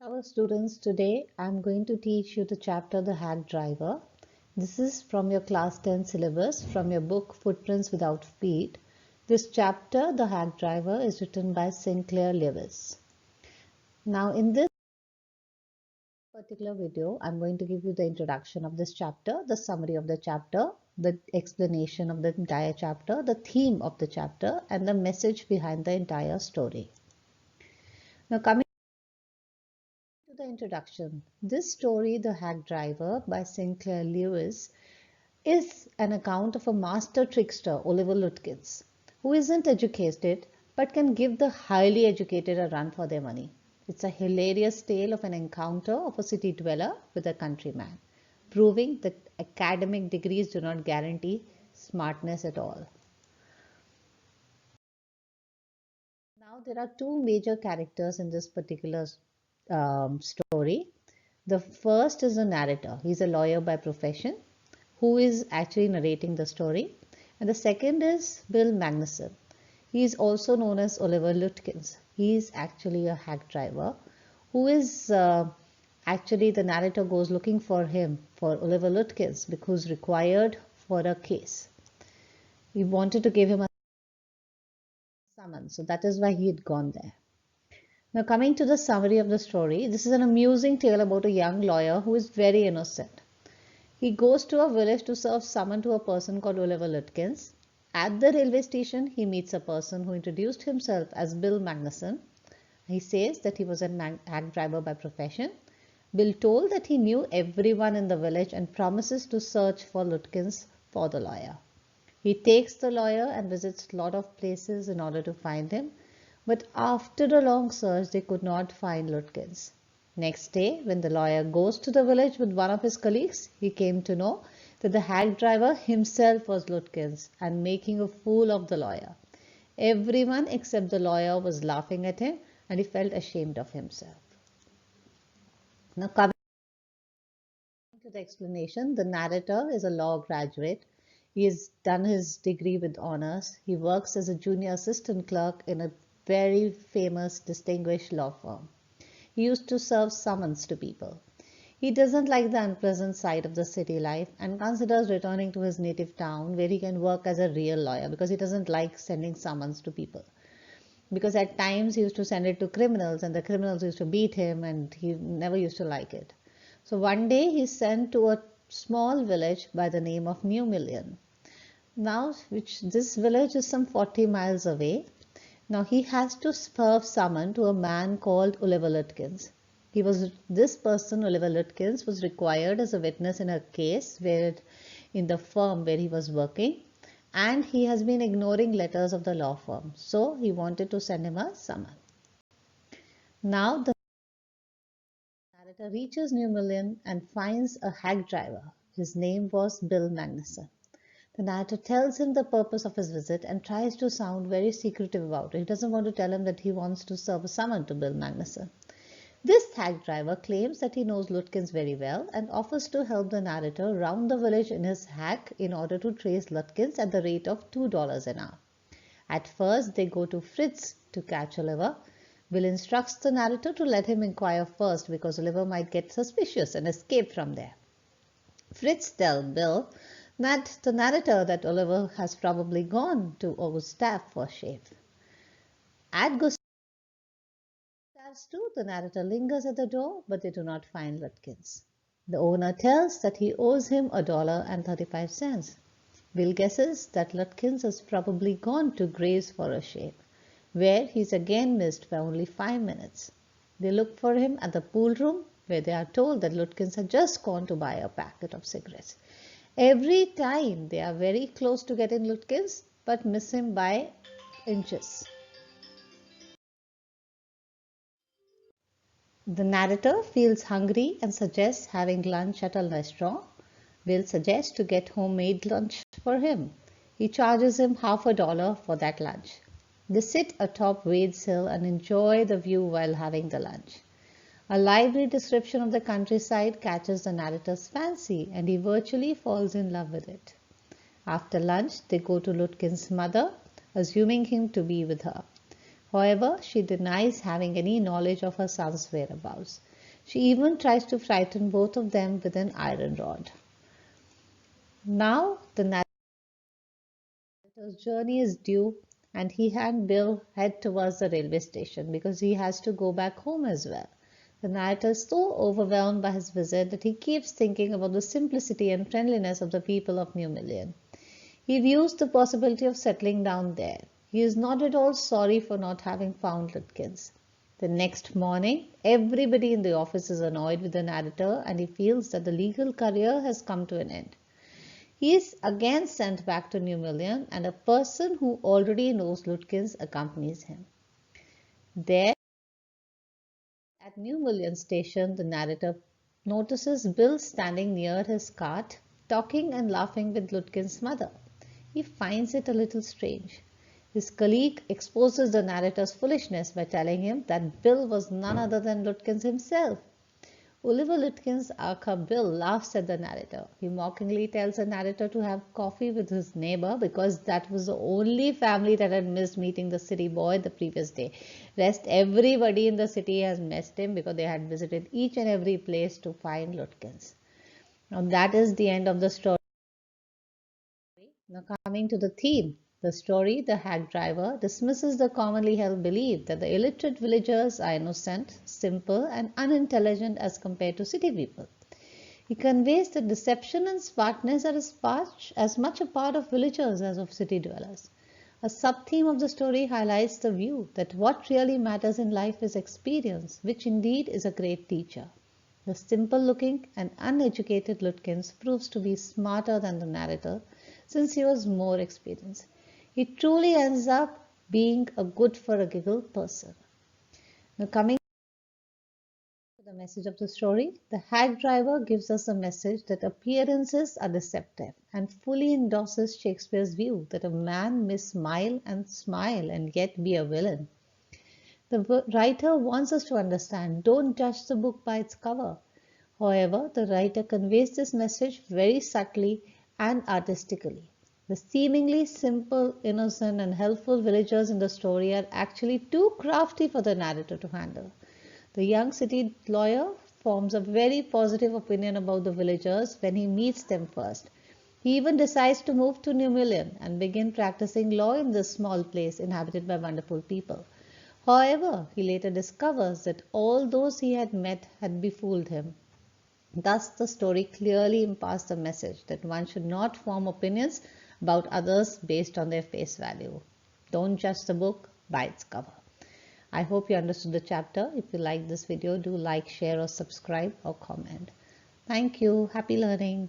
Hello students, today I am going to teach you the chapter The Hack Driver. This is from your class 10 syllabus from your book Footprints Without Feet. This chapter, The Hack Driver, is written by Sinclair Lewis. Now in this particular video, I am going to give you the introduction of this chapter, the summary of the chapter, the explanation of the entire chapter, the theme of the chapter, and the message behind the entire story. Now coming to the introduction, this story, The Hack Driver by Sinclair Lewis, is an account of a master trickster, Oliver Lutkins, who isn't educated but can give the highly educated a run for their money. It's a hilarious tale of an encounter of a city dweller with a countryman, proving that academic degrees do not guarantee smartness at all. Now, there are two major characters in this particular story. The first is a narrator. He's a lawyer by profession who is actually narrating the story. And the second is Bill Magnuson. He is also known as Oliver Lutkins. He is actually a hack driver who is actually the narrator goes looking for him, for Oliver Lutkins, because required for a case. He wanted to give him a summons, so that is why he had gone there. Now coming to the summary of the story, this is an amusing tale about a young lawyer who is very innocent. He goes to a village to serve summon to a person called Oliver Lutkins. At the railway station, he meets a person who introduced himself as Bill Magnuson. He says that he was a hack driver by profession. Bill told that he knew everyone in the village and promises to search for Lutkins for the lawyer. He takes the lawyer and visits a lot of places in order to find him. But after a long search, they could not find Lutkins. Next day, when the lawyer goes to the village with one of his colleagues, he came to know that the hack driver himself was Lutkins and making a fool of the lawyer. Everyone except the lawyer was laughing at him and he felt ashamed of himself. Now coming to the explanation, the narrator is a law graduate. He has done his degree with honors. He works as a junior assistant clerk in a very famous, distinguished law firm. He used to serve summons to people. He doesn't like the unpleasant side of the city life and considers returning to his native town where he can work as a real lawyer because he doesn't like sending summons to people. Because at times he used to send it to criminals and the criminals used to beat him and he never used to like it. So one day he sent to a small village by the name of New Million. Now, this village is some 40 miles away. Now he has to serve summon to a man called Oliver Lutkins. This person, Oliver Lutkins, was required as a witness in a case in the firm where he was working, and he has been ignoring letters of the law firm. So he wanted to send him a summon. Now the narrator reaches New Million and finds a hack driver. His name was Bill Magnuson. The narrator tells him the purpose of his visit and tries to sound very secretive about it. He doesn't want to tell him that he wants to serve a summon to Bill Magnuson. This hack driver claims that he knows Lutkins very well and offers to help the narrator round the village in his hack in order to trace Lutkins at the rate of $2 an hour. At first, they go to Fritz to catch Oliver. Bill instructs the narrator to let him inquire first because Oliver might get suspicious and escape from there. Fritz tells Bill that the narrator that Oliver has probably gone to Gustav for a shave. At Gustav's too, the narrator lingers at the door, but they do not find Lutkins. The owner tells that he owes him $1.35. Bill guesses that Lutkins has probably gone to Graves for a shave, where he's again missed by only 5 minutes. They look for him at the pool room, where they are told that Lutkins had just gone to buy a packet of cigarettes. Every time they are very close to getting Lutkins, but miss him by inches. The narrator feels hungry and suggests having lunch at a restaurant. Bill suggests to get homemade lunch for him. He charges him $50 for that lunch. They sit atop Wade's Hill and enjoy the view while having the lunch. A lively description of the countryside catches the narrator's fancy and he virtually falls in love with it. After lunch, they go to Lutkins' mother, assuming him to be with her. However, she denies having any knowledge of her son's whereabouts. She even tries to frighten both of them with an iron rod. Now, the narrator's journey is due, and he and Bill head towards the railway station because he has to go back home as well. The narrator is so overwhelmed by his visit that he keeps thinking about the simplicity and friendliness of the people of New Million. He views the possibility of settling down there. He is not at all sorry for not having found Lutkins. The next morning, everybody in the office is annoyed with the narrator and he feels that the legal career has come to an end. He is again sent back to New Million and a person who already knows Lutkins accompanies him. There, at New Million Station, the narrator notices Bill standing near his cart, talking and laughing with Lutkin's mother. He finds it a little strange. His colleague exposes the narrator's foolishness by telling him that Bill was none other than Lutkins himself. Oliver Lutkins, aka Bill, laughs at the narrator. He mockingly tells the narrator to have coffee with his neighbor because that was the only family that had missed meeting the city boy the previous day. Rest everybody in the city has missed him because they had visited each and every place to find Lutkins. Now that is the end of the story. Now coming to the theme. The story, The Hack Driver, dismisses the commonly held belief that the illiterate villagers are innocent, simple, and unintelligent as compared to city people. He conveys that deception and smartness are as much a part of villagers as of city dwellers. A sub-theme of the story highlights the view that what really matters in life is experience, which indeed is a great teacher. The simple-looking and uneducated Lutkins proves to be smarter than the narrator since he was more experienced. He truly ends up being a good-for-a-giggle person. Now coming to the message of the story, the hack driver gives us a message that appearances are deceptive and fully endorses Shakespeare's view that a man may smile and yet be a villain. The writer wants us to understand, don't judge the book by its cover. However, the writer conveys this message very subtly and artistically. The seemingly simple, innocent, and helpful villagers in the story are actually too crafty for the narrator to handle. The young city lawyer forms a very positive opinion about the villagers when he meets them first. He even decides to move to New Million and begin practicing law in this small place inhabited by wonderful people. However, he later discovers that all those he had met had befooled him. Thus, the story clearly imparts the message that one should not form opinions about others based on their face value. Don't judge the book by its cover. I hope you understood the chapter. If you like this video, do like, share or subscribe or comment. Thank you. Happy learning.